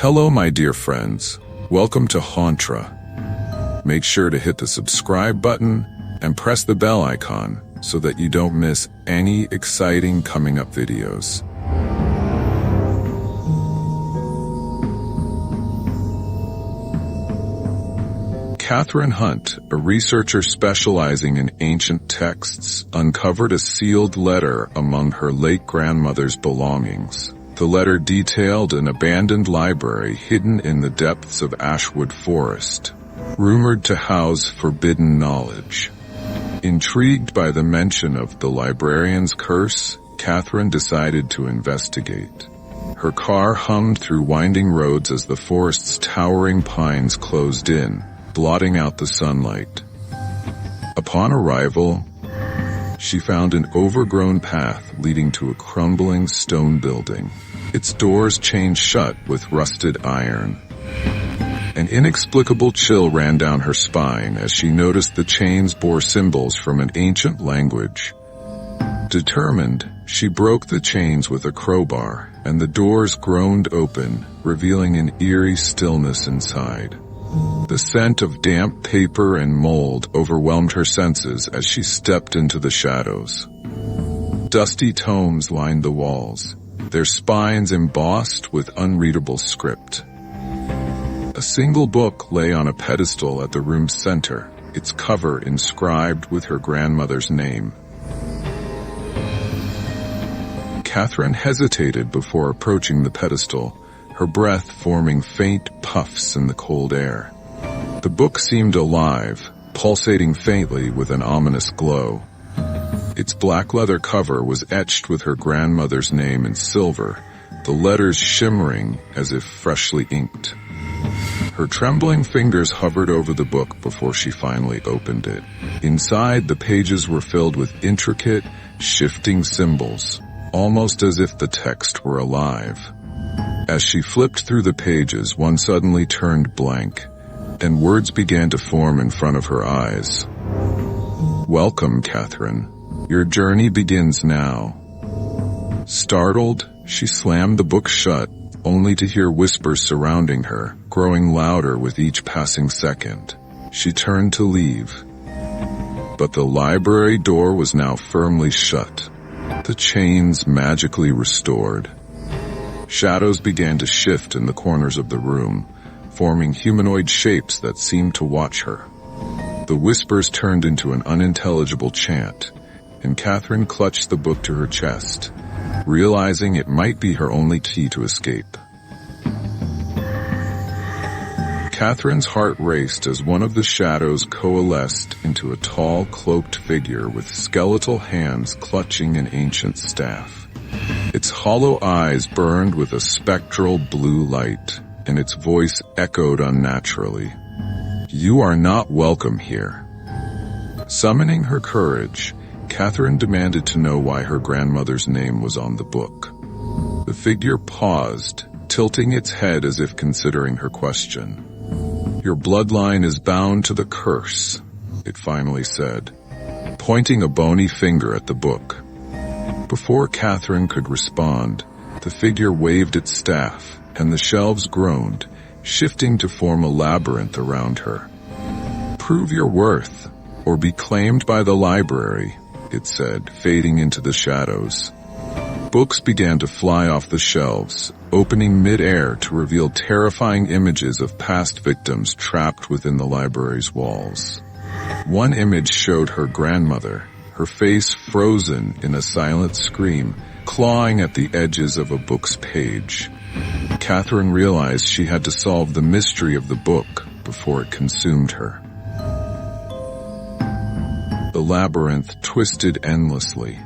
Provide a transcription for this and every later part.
Hello, my dear friends. Welcome to Hauntra. Make sure to hit the subscribe button and press the bell icon so that you don't miss any exciting coming up videos. Catherine Hunt, a researcher specializing in ancient texts, uncovered a sealed letter among her late grandmother's belongings. The letter detailed an abandoned library hidden in the depths of Ashwood Forest, rumored to house forbidden knowledge. Intrigued by the mention of the librarian's curse, Catherine decided to investigate. Her car hummed through winding roads as the forest's towering pines closed in, blotting out the sunlight. Upon arrival, she found an overgrown path leading to a crumbling stone building. Its doors chained shut with rusted iron. An inexplicable chill ran down her spine as she noticed the chains bore symbols from an ancient language. Determined, she broke the chains with a crowbar, and the doors groaned open, revealing an eerie stillness inside. The scent of damp paper and mold overwhelmed her senses as she stepped into the shadows. Dusty tomes lined the walls, their spines embossed with unreadable script. A single book lay on a pedestal at the room's center, its cover inscribed with her grandmother's name. Catherine hesitated before approaching the pedestal, her breath forming faint puffs in the cold air. The book seemed alive, pulsating faintly with an ominous glow. Its black leather cover was etched with her grandmother's name in silver, the letters shimmering as if freshly inked. Her trembling fingers hovered over the book before she finally opened it. Inside, the pages were filled with intricate, shifting symbols, almost as if the text were alive. As she flipped through the pages, one suddenly turned blank, and words began to form in front of her eyes. "Welcome, Catherine. Your journey begins now." Startled, she slammed the book shut, only to hear whispers surrounding her, growing louder with each passing second. She turned to leave, but the library door was now firmly shut, the chains magically restored. Shadows began to shift in the corners of the room, forming humanoid shapes that seemed to watch her. The whispers turned into an unintelligible chant, and Catherine clutched the book to her chest, realizing it might be her only key to escape. Catherine's heart raced as one of the shadows coalesced into a tall, cloaked figure with skeletal hands clutching an ancient staff. Its hollow eyes burned with a spectral blue light, and its voice echoed unnaturally. "You are not welcome here." Summoning her courage, Catherine demanded to know why her grandmother's name was on the book. The figure paused, tilting its head as if considering her question. "Your bloodline is bound to the curse," it finally said, pointing a bony finger at the book. Before Catherine could respond, the figure waved its staff, and the shelves groaned, shifting to form a labyrinth around her. "Prove your worth, or be claimed by the library," it said, fading into the shadows. Books began to fly off the shelves, opening mid-air to reveal terrifying images of past victims trapped within the library's walls. One image showed her grandmother, her face frozen in a silent scream, clawing at the edges of a book's page. Catherine realized she had to solve the mystery of the book before it consumed her. The labyrinth twisted endlessly,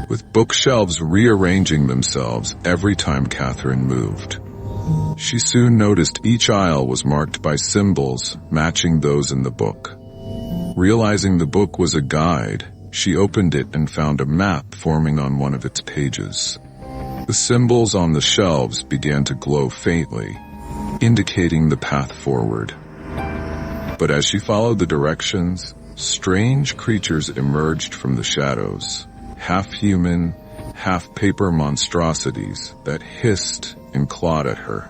with bookshelves rearranging themselves every time Catherine moved. She soon noticed each aisle was marked by symbols matching those in the book. Realizing the book was a guide, she opened it and found a map forming on one of its pages. The symbols on the shelves began to glow faintly, indicating the path forward. But as she followed the directions, strange creatures emerged from the shadows, half-human, half-paper monstrosities that hissed and clawed at her.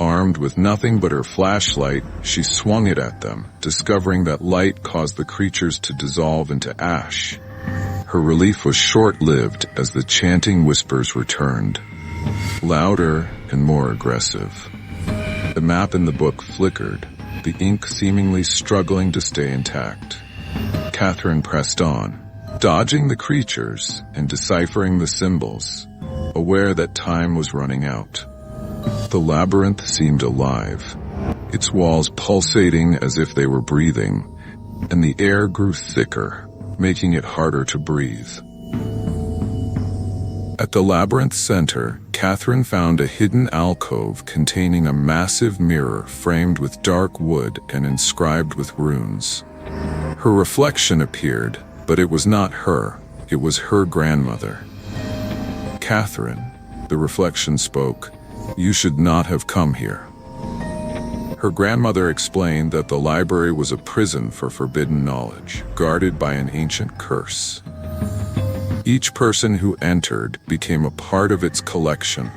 Armed with nothing but her flashlight, she swung it at them, discovering that light caused the creatures to dissolve into ash. Her relief was short-lived as the chanting whispers returned, louder and more aggressive. The map in the book flickered, the ink seemingly struggling to stay intact. Catherine pressed on, dodging the creatures and deciphering the symbols, aware that time was running out. The labyrinth seemed alive, its walls pulsating as if they were breathing, and the air grew thicker, making it harder to breathe. At the labyrinth's center, Catherine found a hidden alcove containing a massive mirror framed with dark wood and inscribed with runes. Her reflection appeared, but it was not her, it was her grandmother. "Catherine," the reflection spoke, "you should not have come here." Her grandmother explained that the library was a prison for forbidden knowledge, guarded by an ancient curse. Each person who entered became a part of its collection,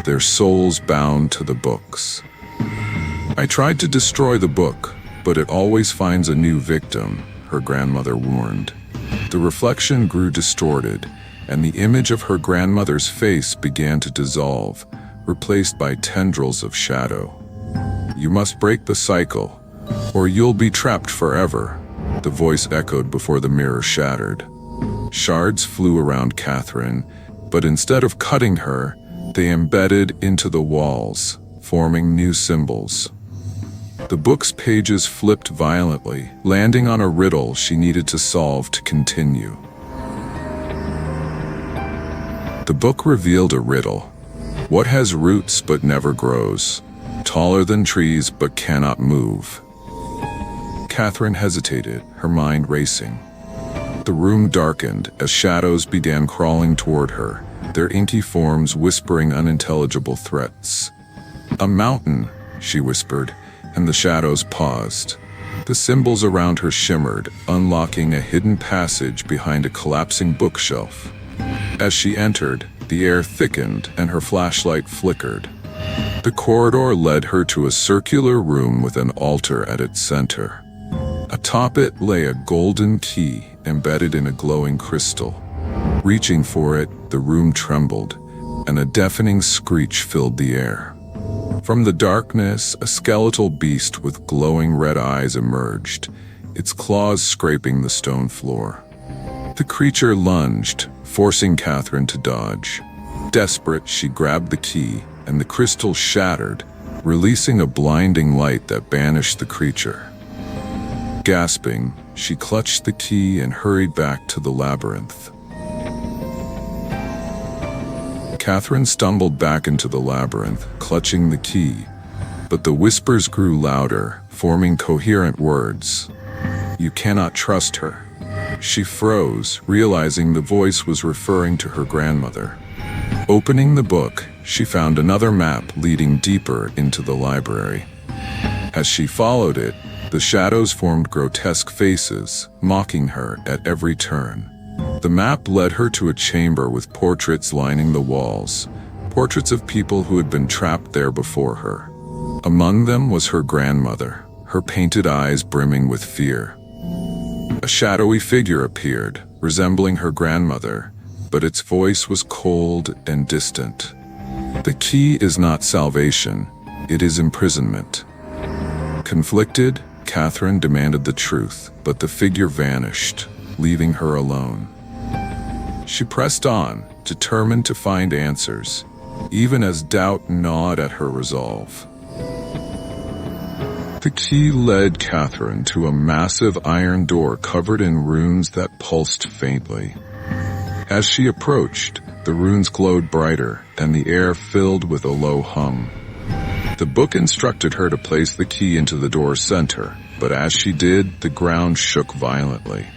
their souls bound to the books. "I tried to destroy the book, but it always finds a new victim," her grandmother warned. The reflection grew distorted, and the image of her grandmother's face began to dissolve, replaced by tendrils of shadow. "You must break the cycle, or you'll be trapped forever," the voice echoed before the mirror shattered. Shards flew around Catherine, but instead of cutting her, they embedded into the walls, forming new symbols. The book's pages flipped violently, landing on a riddle she needed to solve to continue. The book revealed a riddle. What has roots but never grows, taller than trees but cannot move? Catherine hesitated, her mind racing. The room darkened as shadows began crawling toward her, their inky forms whispering unintelligible threats. "A mountain," she whispered, and the shadows paused. The symbols around her shimmered, unlocking a hidden passage behind a collapsing bookshelf. As she entered, the air thickened and her flashlight flickered. The corridor led her to a circular room with an altar at its center. Atop it lay a golden key embedded in a glowing crystal. Reaching for it, the room trembled, and a deafening screech filled the air. From the darkness, a skeletal beast with glowing red eyes emerged, its claws scraping the stone floor. The creature lunged, forcing Catherine to dodge. Desperate, she grabbed the key, and the crystal shattered, releasing a blinding light that banished the creature. Gasping, she clutched the key and hurried back to the labyrinth. Catherine stumbled back into the labyrinth, clutching the key, but the whispers grew louder, forming coherent words. "You cannot trust her." She froze, realizing the voice was referring to her grandmother. Opening the book, she found another map leading deeper into the library. As she followed it, the shadows formed grotesque faces, mocking her at every turn. The map led her to a chamber with portraits lining the walls, portraits of people who had been trapped there before her. Among them was her grandmother, her painted eyes brimming with fear. A shadowy figure appeared, resembling her grandmother, but its voice was cold and distant. "The key is not salvation, it is imprisonment." Conflicted, Catherine demanded the truth, but the figure vanished, leaving her alone. She pressed on, determined to find answers, even as doubt gnawed at her resolve. The key led Catherine to a massive iron door covered in runes that pulsed faintly. As she approached, the runes glowed brighter, and the air filled with a low hum. The book instructed her to place the key into the door's center, but as she did, the ground shook violently.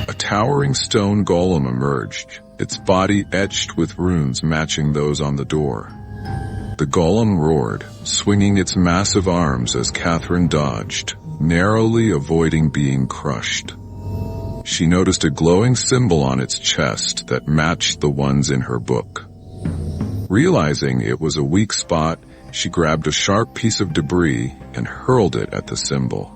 A towering stone golem emerged, its body etched with runes matching those on the door. The golem roared, swinging its massive arms as Catherine dodged, narrowly avoiding being crushed. She noticed a glowing symbol on its chest that matched the ones in her book. Realizing it was a weak spot, She grabbed a sharp piece of debris and hurled it at the symbol.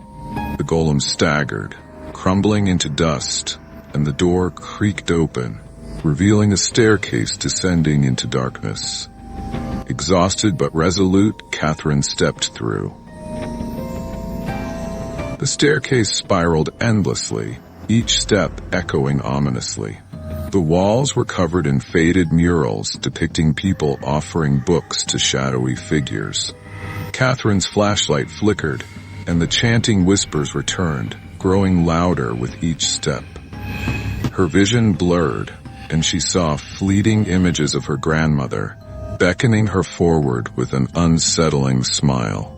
The golem staggered, crumbling into dust, and the door creaked open, revealing a staircase descending into darkness. Exhausted but resolute, Catherine stepped through. The staircase spiraled endlessly, each step echoing ominously. The walls were covered in faded murals depicting people offering books to shadowy figures. Catherine's flashlight flickered, and the chanting whispers returned, growing louder with each step. Her vision blurred, and she saw fleeting images of her grandmother, beckoning her forward with an unsettling smile.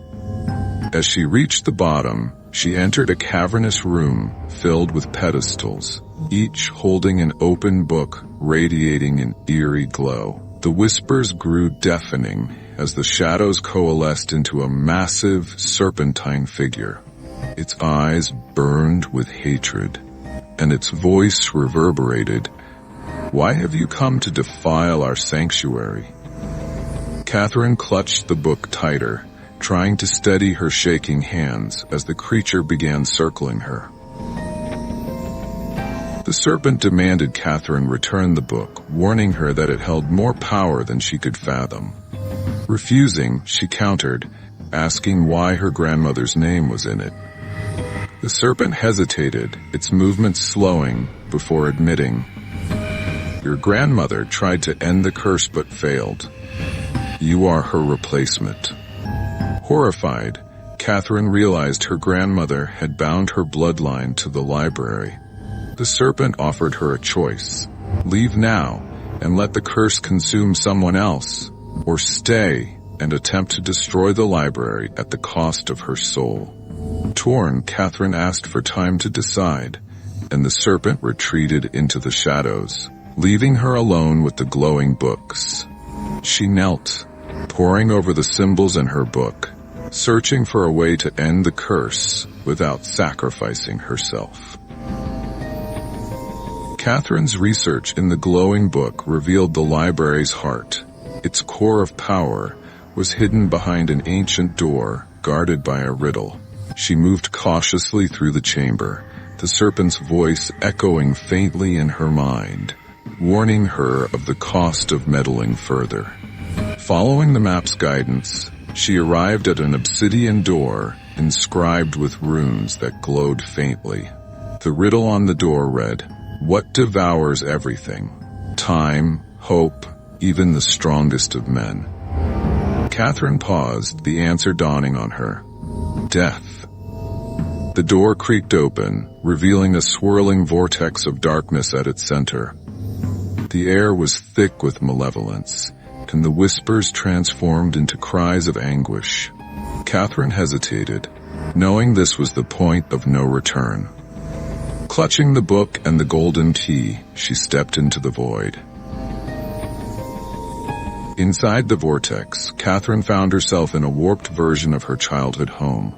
As she reached the bottom, she entered a cavernous room filled with pedestals, each holding an open book radiating an eerie glow. The whispers grew deafening as the shadows coalesced into a massive, serpentine figure. Its eyes burned with hatred, and its voice reverberated, "Why have you come to defile our sanctuary?" Catherine clutched the book tighter, trying to steady her shaking hands as the creature began circling her. The serpent demanded Catherine return the book, warning her that it held more power than she could fathom. Refusing, she countered, asking why her grandmother's name was in it. The serpent hesitated, its movements slowing, before admitting, "Your grandmother tried to end the curse but failed. You are her replacement." Horrified, Catherine realized her grandmother had bound her bloodline to the library. The serpent offered her a choice: leave now and let the curse consume someone else, or stay and attempt to destroy the library at the cost of her soul. Torn, Catherine asked for time to decide, and the serpent retreated into the shadows, leaving her alone with the glowing books. She knelt, poring over the symbols in her book, searching for a way to end the curse without sacrificing herself. Catherine's research in the glowing book revealed the library's heart. Its core of power was hidden behind an ancient door guarded by a riddle. She moved cautiously through the chamber, the serpent's voice echoing faintly in her mind, warning her of the cost of meddling further. Following the map's guidance, she arrived at an obsidian door inscribed with runes that glowed faintly. The riddle on the door read, "What devours everything? Time, hope, even the strongest of men." Catherine paused, the answer dawning on her. Death. The door creaked open, revealing a swirling vortex of darkness at its center. The air was thick with malevolence, and the whispers transformed into cries of anguish. Catherine hesitated, knowing this was the point of no return. Clutching the book and the golden key, she stepped into the void. Inside the vortex, Catherine found herself in a warped version of her childhood home,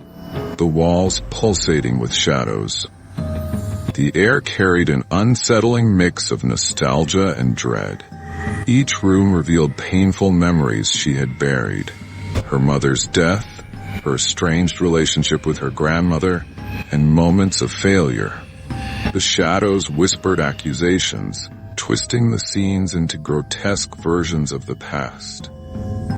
the walls pulsating with shadows. The air carried an unsettling mix of nostalgia and dread. Each room revealed painful memories she had buried: her mother's death, her estranged relationship with her grandmother, and moments of failure. The shadows whispered accusations, twisting the scenes into grotesque versions of the past.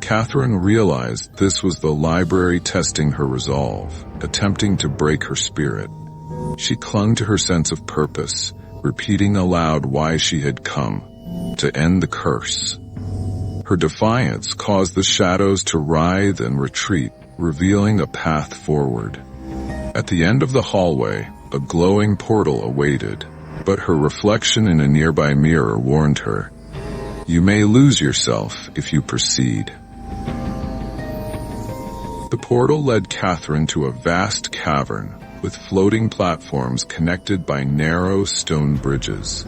Catherine realized this was the library testing her resolve, attempting to break her spirit. She clung to her sense of purpose, repeating aloud why she had come: to end the curse. Her defiance caused the shadows to writhe and retreat, revealing a path forward. At the end of the hallway, a glowing portal awaited, but her reflection in a nearby mirror warned her, "You may lose yourself if you proceed." The portal led Catherine to a vast cavern, with floating platforms connected by narrow stone bridges.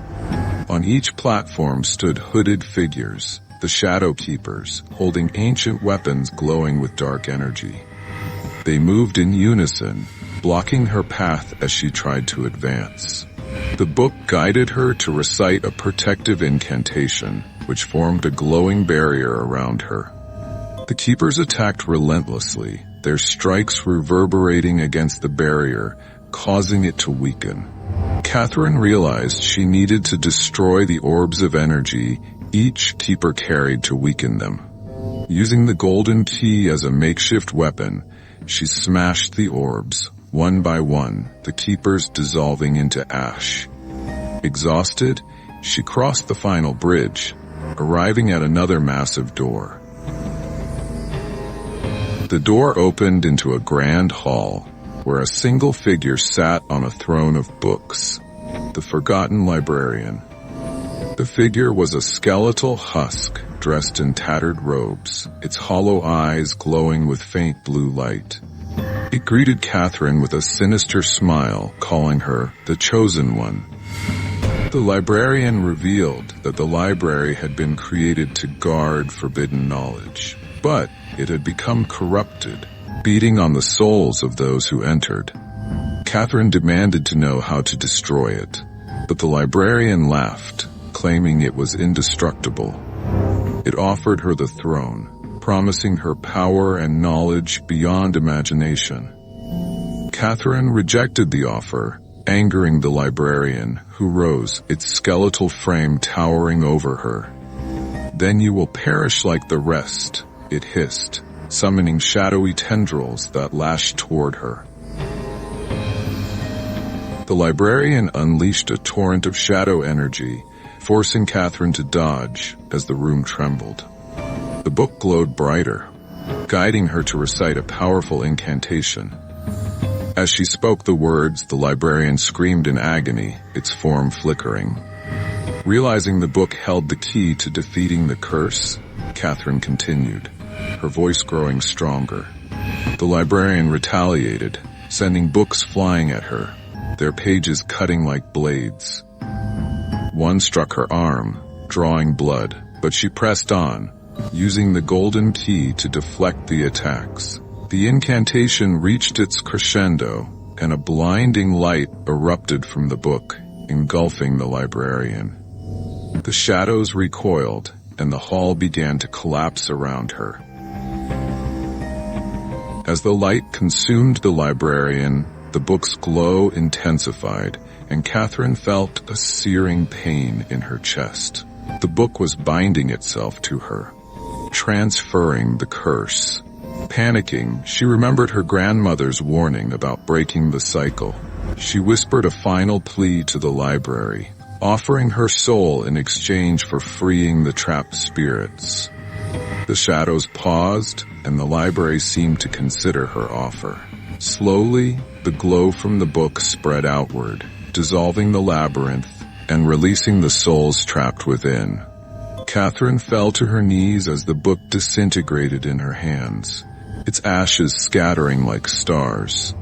On each platform stood hooded figures, the Shadow Keepers, holding ancient weapons glowing with dark energy. They moved in unison, blocking her path as she tried to advance. The book guided her to recite a protective incantation, which formed a glowing barrier around her. The keepers attacked relentlessly, their strikes reverberating against the barrier, causing it to weaken. Catherine realized she needed to destroy the orbs of energy each keeper carried to weaken them. Using the golden key as a makeshift weapon, she smashed the orbs, one by one, the keepers dissolving into ash. Exhausted, she crossed the final bridge, arriving at another massive door. The door opened into a grand hall, where a single figure sat on a throne of books, the Forgotten Librarian. The figure was a skeletal husk dressed in tattered robes, its hollow eyes glowing with faint blue light. It greeted Catherine with a sinister smile, calling her the Chosen One. The librarian revealed that the library had been created to guard forbidden knowledge, but it had become corrupted, beating on the souls of those who entered. Catherine demanded to know how to destroy it, but the librarian laughed, claiming it was indestructible. It offered her the throne, promising her power and knowledge beyond imagination. Catherine rejected the offer, angering the librarian, who rose, its skeletal frame towering over her. "Then you will perish like the rest," it hissed, summoning shadowy tendrils that lashed toward her. The librarian unleashed a torrent of shadow energy, forcing Catherine to dodge as the room trembled. The book glowed brighter, guiding her to recite a powerful incantation. As she spoke the words, the librarian screamed in agony, its form flickering. Realizing the book held the key to defeating the curse, Catherine continued, her voice growing stronger. The librarian retaliated, sending books flying at her, their pages cutting like blades. One struck her arm, drawing blood, but she pressed on, using the golden key to deflect the attacks. The incantation reached its crescendo, and a blinding light erupted from the book, engulfing the librarian. The shadows recoiled, and the hall began to collapse around her. As the light consumed the librarian, the book's glow intensified, and Catherine felt a searing pain in her chest. The book was binding itself to her, transferring the curse. Panicking, she remembered her grandmother's warning about breaking the cycle. She whispered a final plea to the library, offering her soul in exchange for freeing the trapped spirits. The shadows paused, and the library seemed to consider her offer. Slowly, the glow from the book spread outward, dissolving the labyrinth and releasing the souls trapped within. Catherine fell to her knees as the book disintegrated in her hands, its ashes scattering like stars.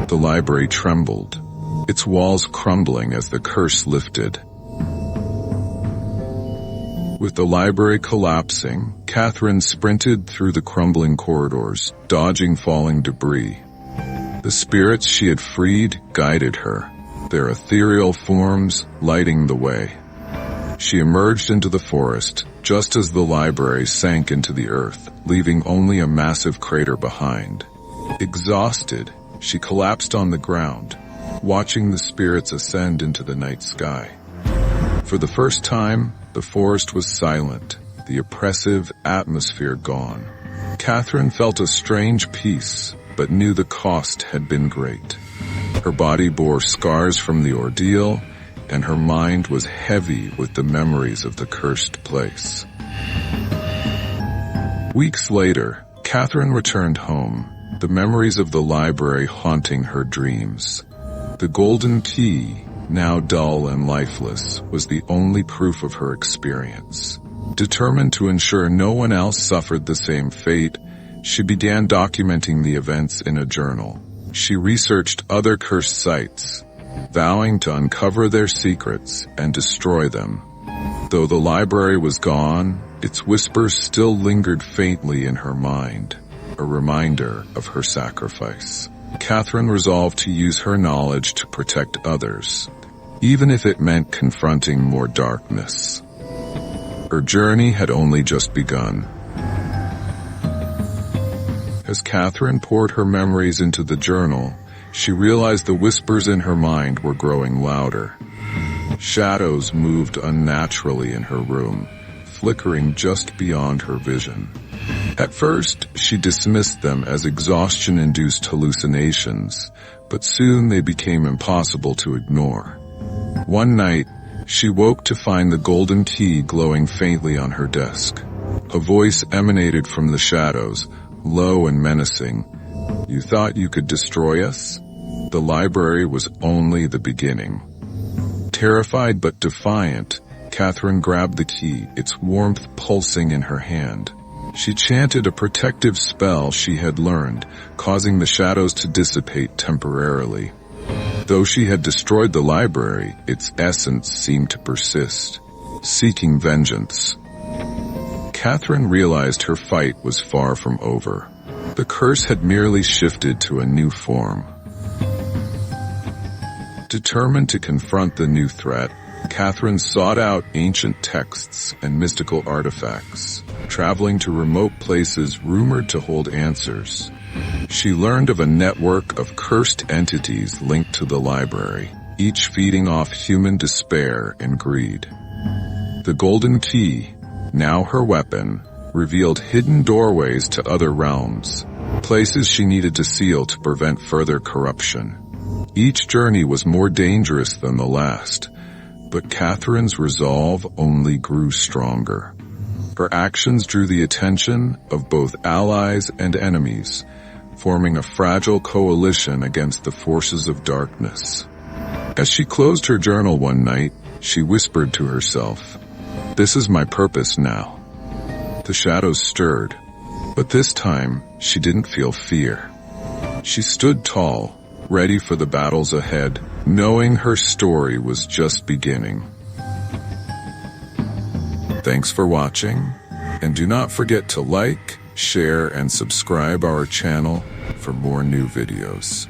The library trembled, its walls crumbling as the curse lifted. With the library collapsing, Catherine sprinted through the crumbling corridors, dodging falling debris. The spirits she had freed guided her, their ethereal forms lighting the way. She emerged into the forest, just as the library sank into the earth, leaving only a massive crater behind. Exhausted, she collapsed on the ground, watching the spirits ascend into the night sky. For the first time, the forest was silent, the oppressive atmosphere gone. Catherine felt a strange peace, but knew the cost had been great. Her body bore scars from the ordeal, and her mind was heavy with the memories of the cursed place. Weeks later, Catherine returned home, the memories of the library haunting her dreams. The golden key, now dull and lifeless, was the only proof of her experience. Determined to ensure no one else suffered the same fate, she began documenting the events in a journal. She researched other cursed sites, vowing to uncover their secrets and destroy them. Though the library was gone, its whispers still lingered faintly in her mind, a reminder of her sacrifice. Catherine resolved to use her knowledge to protect others, even if it meant confronting more darkness. Her journey had only just begun. As Catherine poured her memories into the journal, she realized the whispers in her mind were growing louder. Shadows moved unnaturally in her room, flickering just beyond her vision. At first, she dismissed them as exhaustion-induced hallucinations, but soon they became impossible to ignore. One night, she woke to find the golden key glowing faintly on her desk. A voice emanated from the shadows, low and menacing. "You thought you could destroy us?" The library was only the beginning. Terrified but defiant, Catherine grabbed the key, its warmth pulsing in her hand. She chanted a protective spell she had learned, causing the shadows to dissipate temporarily. Though she had destroyed the library, its essence seemed to persist, seeking vengeance. Catherine realized her fight was far from over. The curse had merely shifted to a new form. Determined to confront the new threat, Catherine sought out ancient texts and mystical artifacts, traveling to remote places rumored to hold answers. She learned of a network of cursed entities linked to the library, each feeding off human despair and greed. The golden key, now her weapon, revealed hidden doorways to other realms, places she needed to seal to prevent further corruption. Each journey was more dangerous than the last, but Catherine's resolve only grew stronger. Her actions drew the attention of both allies and enemies, forming a fragile coalition against the forces of darkness. As she closed her journal one night, she whispered to herself, "This is my purpose now." The shadows stirred, but this time she didn't feel fear. She stood tall, ready for the battles ahead, knowing her story was just beginning. Thanks for watching, and do not forget to like, share, and subscribe our channel for more new videos.